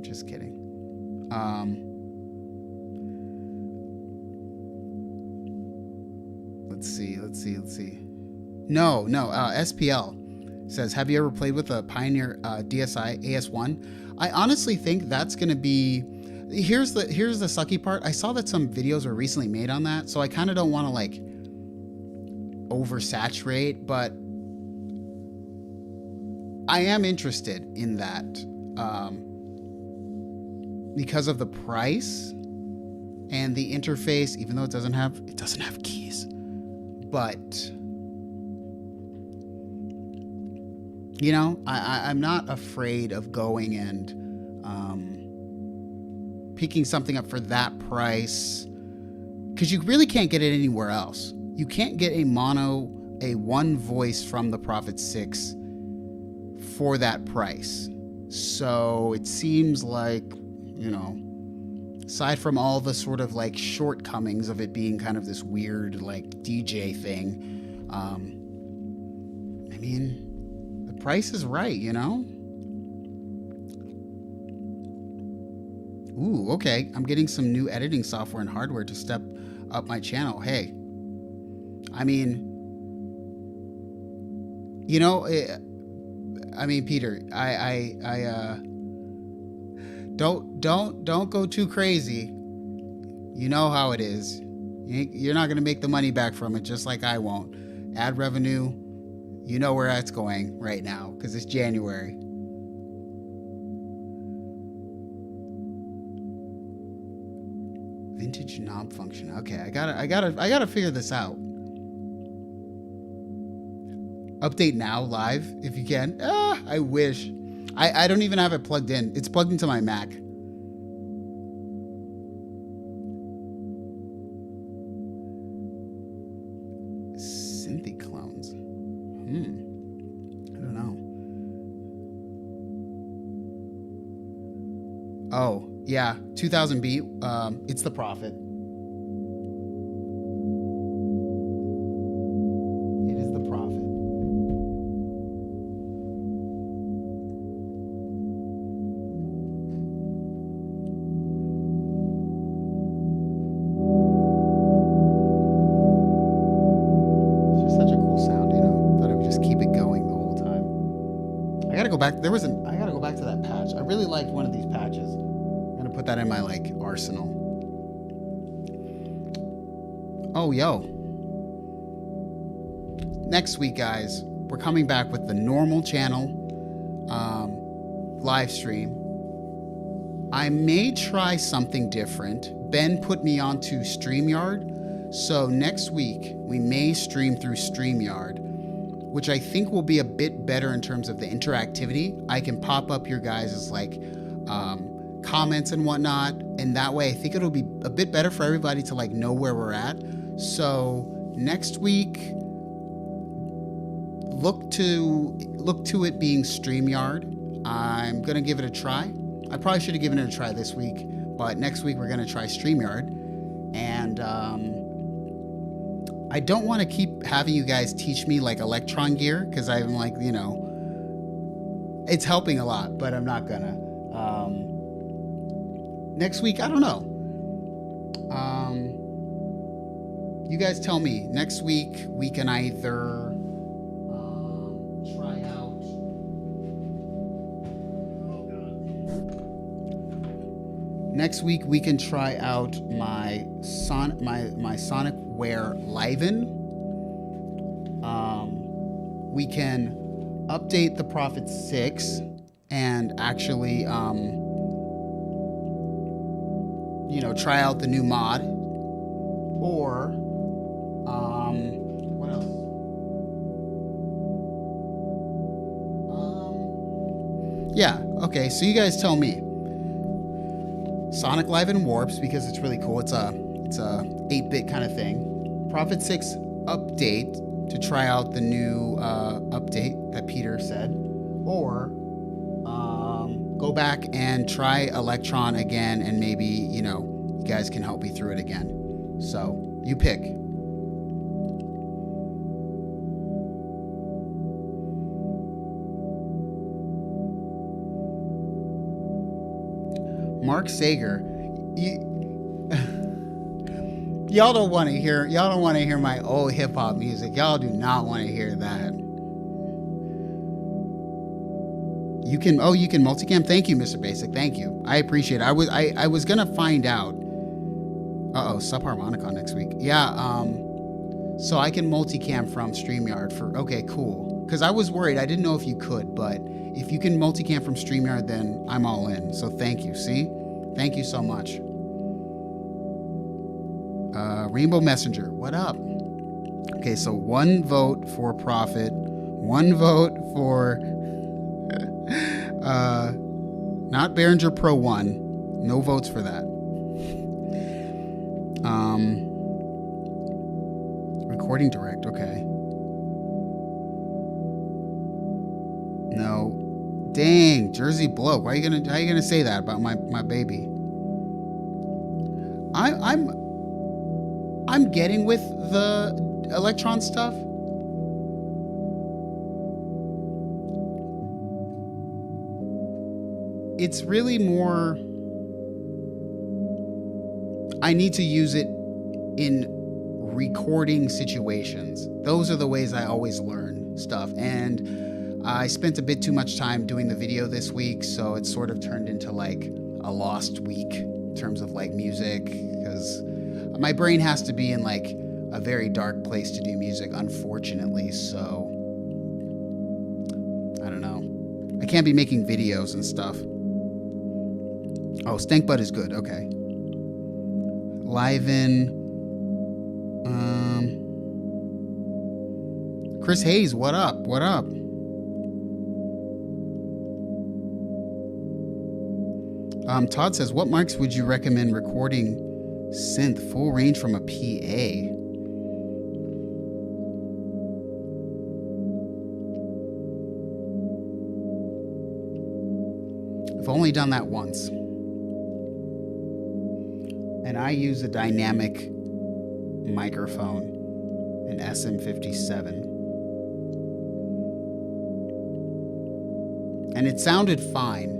Just kidding. Let's see. No, SPL says, have you ever played with a Pioneer DSi AS1? I honestly think that's going to be, here's the sucky part. I saw that some videos were recently made on that, so I kind of don't want to like oversaturate, but I am interested in that because of the price and the interface, even though it doesn't have keys, but You know, I'm not afraid of going and picking something up for that price, because you really can't get it anywhere else. You can't get a one voice from the Prophet 6 for that price. So it seems like, you know, aside from all the sort of like shortcomings of it being kind of this weird like DJ thing, I mean, the price is right, you know? Ooh, okay. I'm getting some new editing software and hardware to step up my channel. Hey, I mean, you know, Peter, don't go too crazy. You know how it is. You're not going to make the money back from it, just like I won't. Ad revenue, you know where that's going right now, because it's January. Vintage knob function. Okay, I gotta figure this out. Update now live if you can. I wish. I don't even have it plugged in. It's plugged into my Mac. Synthy clones. I don't know. Oh, yeah, 2000 beat. It's the Prophet. It is the Prophet. It's just such a cool sound, you know. Thought I would just keep it going the whole time. I gotta go back. I gotta go back to that patch. I really liked one of these patches. Put that in my like arsenal. Oh, yo. Next week, guys, we're coming back with the normal channel live stream. I may try something different. Ben put me onto StreamYard. So next week, we may stream through StreamYard, which I think will be a bit better in terms of the interactivity. I can pop up your guys' like comments and whatnot, and that way I think it'll be a bit better for everybody to like know where we're at. So next week, look to it being StreamYard. I'm gonna give it a try. I probably should have given it a try this week, but next week we're gonna try StreamYard. And I don't want to keep having you guys teach me like Electron gear, because I'm like, you know, it's helping a lot, but I'm not gonna. Next week, I don't know. You guys tell me. Next week, we can either try out. Oh God. Next week, we can try out my Sonic Wear Liven. We can update the Prophet 6 and actually, you know, try out the new mod, or what else? Yeah, okay, so you guys tell me. Sonic Live and Warps, because it's really cool. It's a 8-bit kind of thing. Prophet 6 update to try out the new update that Peter said, or go back and try Electron again, and maybe, you know, you guys can help me through it again. So you pick. Mark Sager, y'all don't want to hear my old hip hop music. Y'all do not want to hear that. You can multicam. Thank you, Mr. Basic. Thank you. I appreciate it. I was gonna find out. Subharmonicon next week. Yeah. So I can multicam from StreamYard for. Okay, cool. Because I was worried. I didn't know if you could, but if you can multicam from StreamYard, then I'm all in. So thank you. See, thank you so much. Rainbow Messenger. What up? Okay, so 1 vote for Prophet, 1 vote for Not Behringer Pro 1. No votes for that. Recording direct, okay. No. Dang, Jersey Bloke. How are you gonna say that about my baby? I'm getting with the Electron stuff. It's really more, I need to use it in recording situations. Those are the ways I always learn stuff. And I spent a bit too much time doing the video this week, so it's sort of turned into like a lost week in terms of like music, because my brain has to be in like a very dark place to do music, unfortunately. So I don't know. I can't be making videos and stuff. Oh, Stank Bud is good. Okay. Live in. Chris Hayes, what up? What up? Todd says, what mics would you recommend recording synth full range from a PA? I've only done that once. And I use a dynamic microphone, an SM57. And it sounded fine,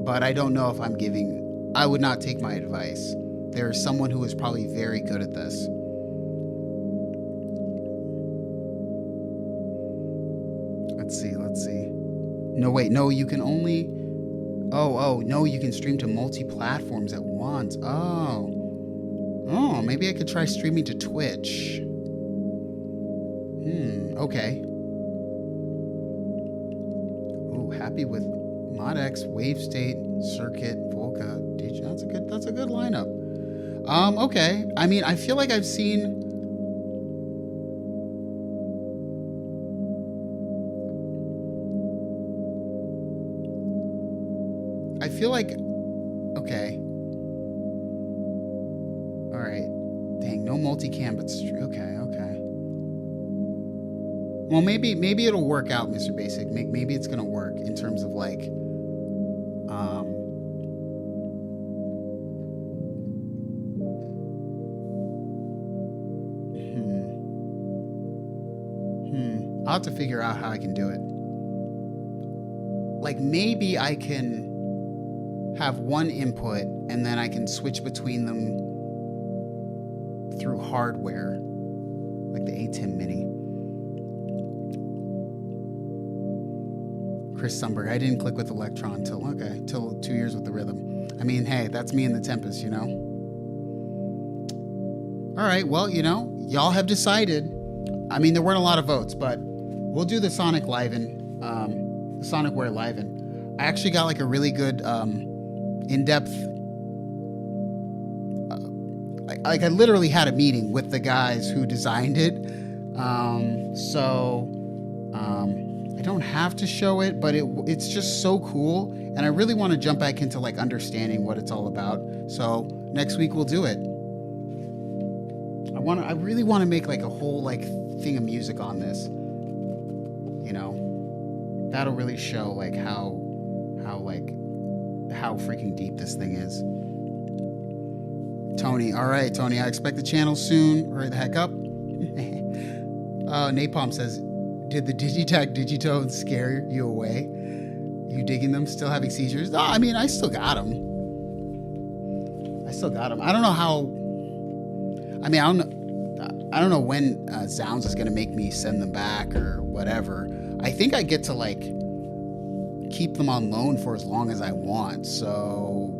but I don't know if I would not take my advice. There is someone who is probably very good at this. Let's see. No, wait, no, you can only... Oh, no, you can stream to multi-platforms at once. Oh, maybe I could try streaming to Twitch. Okay. Ooh, happy with ModX, Wave State, Circuit, Volca, DJ. That's a good lineup. Okay. I mean, I feel like I've seen... I feel like, okay. All right. Dang, no multicam, but okay. Well, maybe it'll work out, Mr. Basic. Maybe it's gonna work in terms of like, I'll have to figure out how I can do it. Like maybe I can have one input and then I can switch between them through hardware, like the ATEM Mini. Chris Sumberg, I didn't click with Electron till 2 years with the Rhythm. I mean, hey, that's me and the Tempest, you know? All right, well, you know, y'all have decided. I mean, there weren't a lot of votes, but we'll do the Sonic Live-In, the Sonicware Live-In. I actually got like a really good in-depth, I literally had a meeting with the guys who designed it. I don't have to show it, but it's just so cool. And I really want to jump back into like understanding what it's all about. So next week we'll do it. I really want to make like a whole like thing of music on this. You know, that'll really show like how freaking deep this thing is. Tony, all right, Tony, I expect the channel soon. Hurry the heck up. Napalm says, did the Digitag Digitones scare you away? You digging them? Still having seizures? No, I mean, I still got them. I don't know how. I mean, I don't know when Zounds is gonna make me send them back or whatever. I think I get to like keep them on loan for as long as I want. So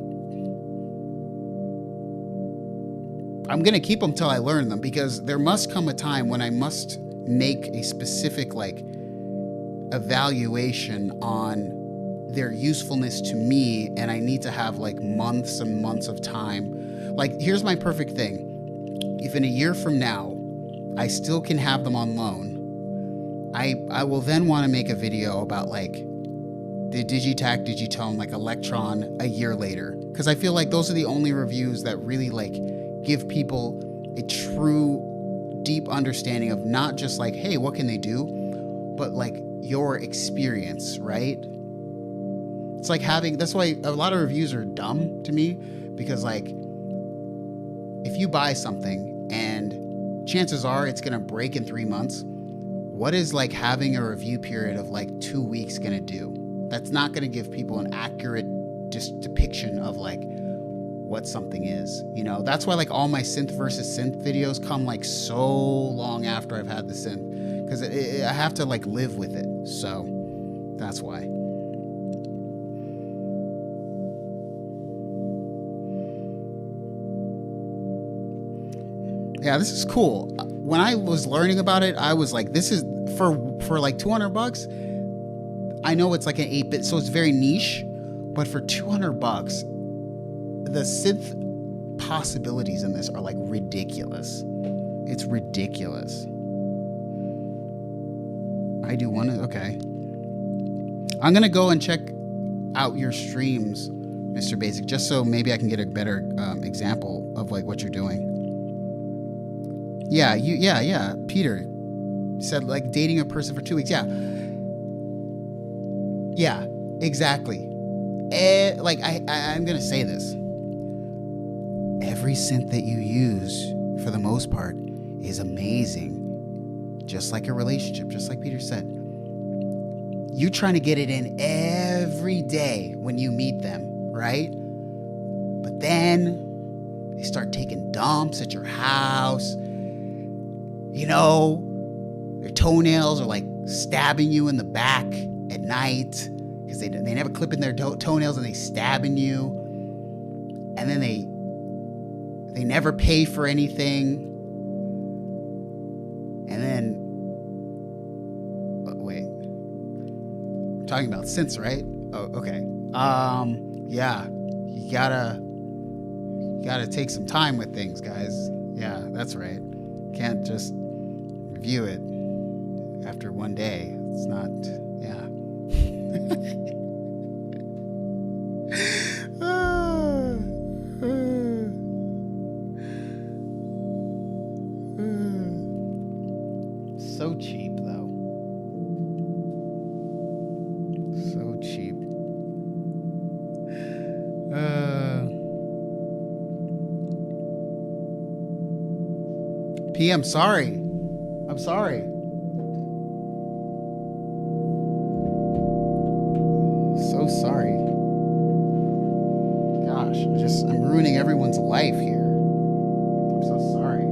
I'm gonna keep them till I learn them, because there must come a time when I must make a specific like evaluation on their usefulness to me, and I need to have like months and months of time. Like, here's my perfect thing. If in a year from now I still can have them on loan, I will then want to make a video about like the Digitac, Digitone, like Electron a year later. Because I feel like those are the only reviews that really like give people a true deep understanding of not just like, hey, what can they do, but like your experience, right? It's like having, that's why a lot of reviews are dumb to me, because like if you buy something and chances are it's gonna break in 3 months, what is like having a review period of like 2 weeks gonna do? That's not gonna give people an accurate depiction of like what something is. You know, that's why like all my synth versus synth videos come like so long after I've had the synth, because I have to like live with it. So that's why. Yeah, this is cool. When I was learning about it, I was like, this is for like $200. I know it's like an 8-bit, so it's very niche, but for $200, the synth possibilities in this are like ridiculous. It's ridiculous. I do want to, okay. I'm going to go and check out your streams, Mr. Basic, just so maybe I can get a better example of like what you're doing. Yeah, Peter said like dating a person for 2 weeks. Yeah, exactly. Like I'm gonna say this. Every synth that you use, for the most part, is amazing. Just like a relationship, just like Peter said. You trying to get it in every day when you meet them, right? But then they start taking dumps at your house. You know, their toenails are like stabbing you in the back at night because they never clip in their toenails and they stabbing you. And then they never pay for anything. And then, wait, I'm talking about synths, right? Oh, okay. Yeah, you gotta take some time with things, guys. Yeah, that's right. Can't just review it after one day. It's not, yeah. So cheap, though. So cheap. P, I'm sorry. I'm sorry. So sorry. Gosh, I'm ruining everyone's life here. I'm so sorry.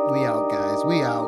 We out, guys. We out.